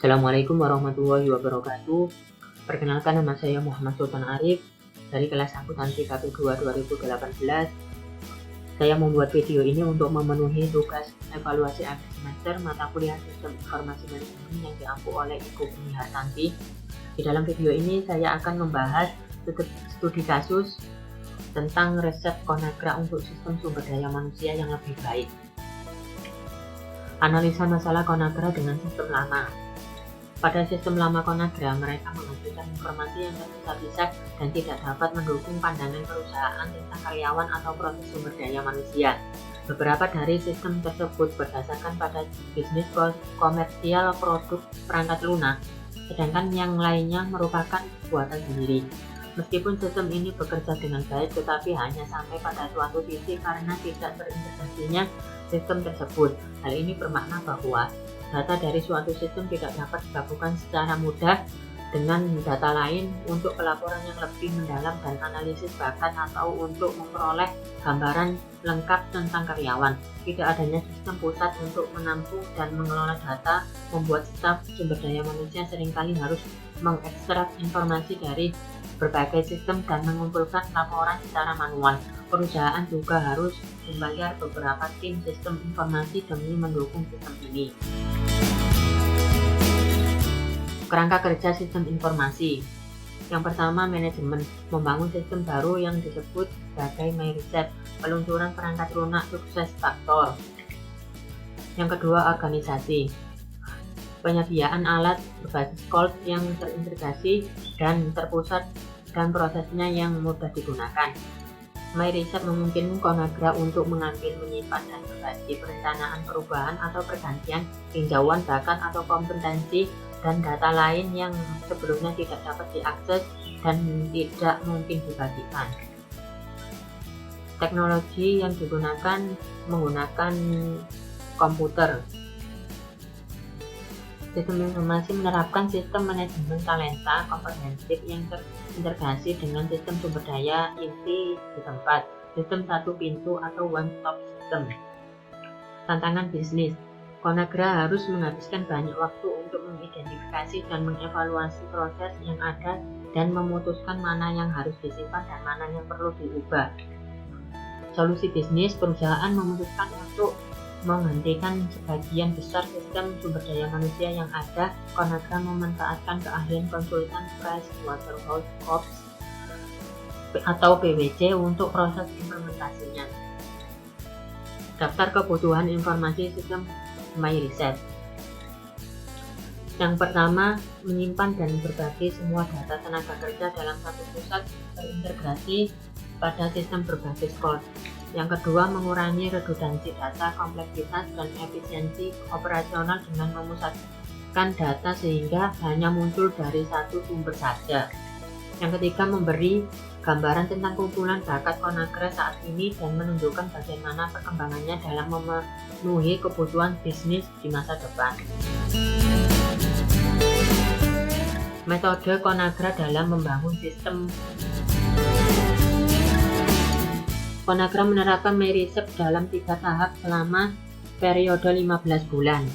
Assalamualaikum warahmatullahi wabarakatuh. Perkenalkan, nama saya Muhammad Sultan Arif dari kelas akuntansi KP2 2018. Saya membuat video ini untuk memenuhi tugas evaluasi akhir semester mata kuliah Sistem Informasi Manajemen yang diampu oleh Ibu Beni Hartanti. Di dalam video ini saya akan membahas studi kasus tentang resep Conagra untuk sistem sumber daya manusia yang lebih baik. Analisa masalah Conagra dengan sistem lama. Pada sistem lama Conagra, mereka menghasilkan informasi yang terpisah-pisah dan tidak dapat mendukung pandangan perusahaan tentang karyawan atau proses sumber daya manusia. Beberapa dari sistem tersebut berdasarkan pada bisnis komersial produk perangkat lunak, sedangkan yang lainnya merupakan buatan sendiri. Meskipun sistem ini bekerja dengan baik, tetapi hanya sampai pada suatu titik karena tidak terintegrasinya sistem tersebut. Hal ini bermakna bahwa data dari suatu sistem tidak dapat digabungkan secara mudah dengan data lain untuk pelaporan yang lebih mendalam dan analisis bakat atau untuk memperoleh gambaran lengkap tentang karyawan. Tidak adanya sistem pusat untuk menampung dan mengelola data membuat staf sumber daya manusia seringkali harus mengekstrak informasi dari berbagai sistem dan mengumpulkan laporan secara manual. Perusahaan juga harus membayar beberapa tim sistem informasi demi mendukung sistem ini. Kerangka kerja sistem informasi. Yang pertama, manajemen, membangun sistem baru yang disebut sebagai MyReset, peluncuran perangkat lunak sukses faktor. Yang kedua, organisasi, penyediaan alat berbasis cloud yang terintegrasi dan terpusat dan prosesnya yang mudah digunakan. MyReset memungkinkan Conagra untuk mengambil, menyimpan, dan berbagi perencanaan perubahan atau pergantian, tinjauan bakat atau kompetensi, dan data lain yang sebelumnya tidak dapat diakses dan tidak mungkin dibagikan. Teknologi yang digunakan menggunakan komputer. Sistem informasi menerapkan sistem manajemen talenta komprehensif yang terintegrasi dengan sistem sumber daya inti di tempat, sistem satu pintu atau one-stop system. Tantangan bisnis. Conagra harus menghabiskan banyak waktu untuk mengidentifikasi dan mengevaluasi proses yang ada dan memutuskan mana yang harus disimpan dan mana yang perlu diubah. Solusi bisnis, perusahaan memutuskan untuk menghentikan sebagian besar sistem sumber daya manusia yang ada. Conagra memanfaatkan keahlian konsultan PricewaterhouseCoopers atau PwC untuk proses implementasinya. Daftar kebutuhan informasi sistem MyReset. Yang pertama, menyimpan dan berbagi semua data tenaga kerja dalam satu pusat terintegrasi pada sistem berbasis cloud. Yang kedua, mengurangi redundansi data, kompleksitas, dan efisiensi operasional dengan memusatkan data sehingga hanya muncul dari satu sumber saja. Yang ketiga, memberi gambaran tentang kumpulan bakat Conagra saat ini dan menunjukkan bagaimana perkembangannya dalam memenuhi kebutuhan bisnis di masa depan. Metode Conagra dalam membangun sistem. Conagra menerapkan MyReset dalam 3 tahap selama periode 15 bulan.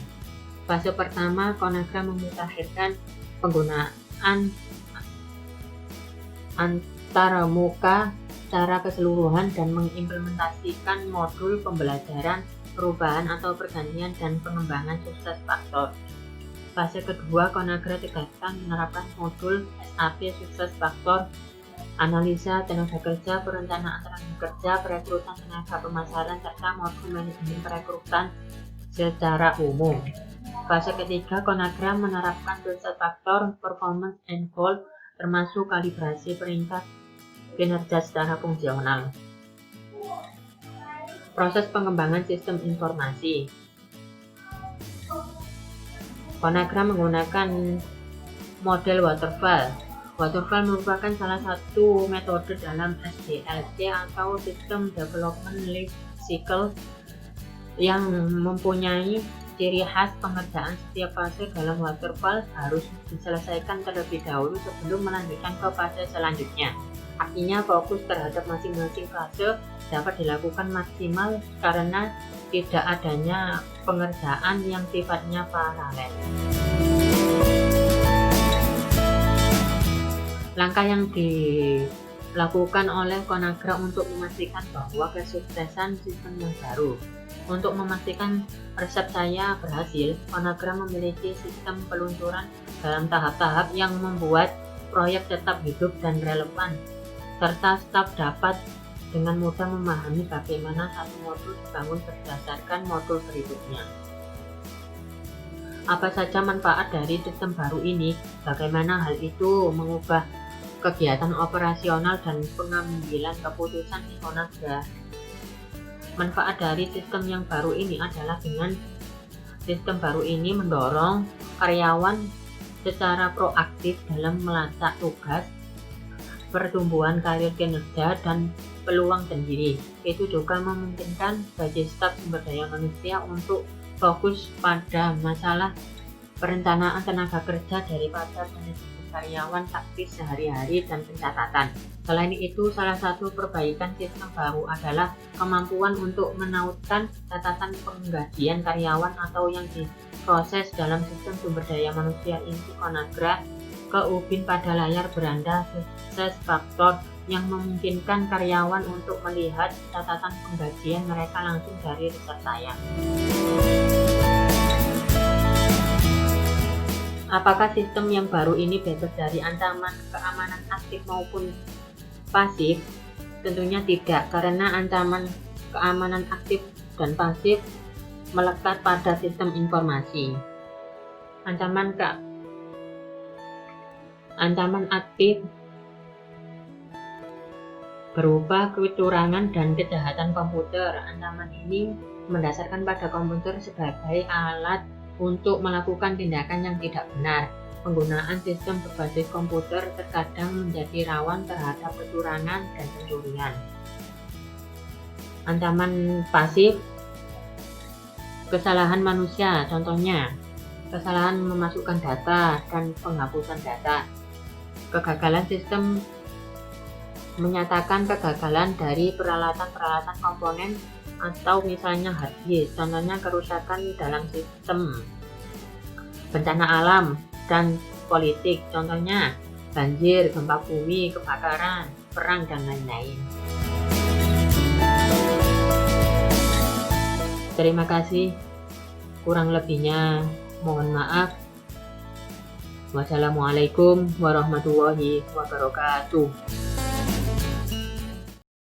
Fase pertama, Conagra memutakhirkan penggunaan antarmuka secara keseluruhan dan mengimplementasikan modul pembelajaran, perubahan atau pergantian dan pengembangan sukses faktor. Fase kedua, Conagra tegaskan menerapkan modul SAP sukses faktor, analisa tenaga kerja, perencanaan tenaga kerja, perekrutan tenaga pemasaran, serta modul manajemen perekrutan secara umum. Fase ketiga, Conagra menerapkan sukses faktor, performance and goal, termasuk kalibrasi peringkat kinerja secara fungsional. Proses pengembangan sistem informasi. Conagra menggunakan model waterfall. Waterfall merupakan salah satu metode dalam SDLC atau System Development Life Cycle yang mempunyai ciri khas pengerjaan setiap fase dalam waterfall harus diselesaikan terlebih dahulu sebelum melanjutkan ke fase selanjutnya. Artinya fokus terhadap masing-masing fase dapat dilakukan maksimal karena tidak adanya pengerjaan yang sifatnya paralel. Langkah yang dilakukan oleh Conagra untuk memastikan bahwa kesuksesan sistem yang baru. Untuk memastikan resep saya berhasil, Conagra memiliki sistem peluncuran dalam tahap-tahap yang membuat proyek tetap hidup dan relevan, serta staf dapat dengan mudah memahami bagaimana satu modul dibangun berdasarkan modul berikutnya. Apa saja manfaat dari sistem baru ini? Bagaimana hal itu mengubah kegiatan operasional dan pengambilan keputusan di Conagra? Manfaat dari sistem yang baru ini adalah dengan sistem baru ini mendorong karyawan secara proaktif dalam melacak tugas, pertumbuhan karir kinerja, dan peluang sendiri. Itu juga memungkinkan bagi staf sumber daya manusia untuk fokus pada masalah perencanaan tenaga kerja daripada manajemen karyawan taktis sehari-hari dan pencatatan. Selain itu, salah satu perbaikan sistem baru adalah kemampuan untuk menautkan catatan penggajian karyawan atau yang diproses dalam sistem sumber daya manusia inti Conagra ke ubin pada layar beranda sukses faktor yang memungkinkan karyawan untuk melihat catatan penggajian mereka langsung dari resep saya. Apakah sistem yang baru ini bebas dari ancaman keamanan aktif maupun pasif? Tentunya tidak, karena ancaman keamanan aktif dan pasif melekat pada sistem informasi. Ancaman aktif berupa kecurangan dan kejahatan komputer. Ancaman ini mendasarkan pada komputer sebagai alat untuk melakukan tindakan yang tidak benar. Penggunaan sistem berbasis komputer terkadang menjadi rawan terhadap kecurangan dan pencurian. Ancaman pasif, kesalahan manusia, contohnya kesalahan memasukkan data dan penghapusan data. Kegagalan sistem menyatakan kegagalan dari peralatan-peralatan komponen atau misalnya hard disk, contohnya kerusakan dalam sistem. Bencana alam dan politik, contohnya banjir, gempa bumi, kebakaran, perang, dan lain-lain. Terima kasih, kurang lebihnya mohon maaf. Wassalamualaikum warahmatullahi wabarakatuh.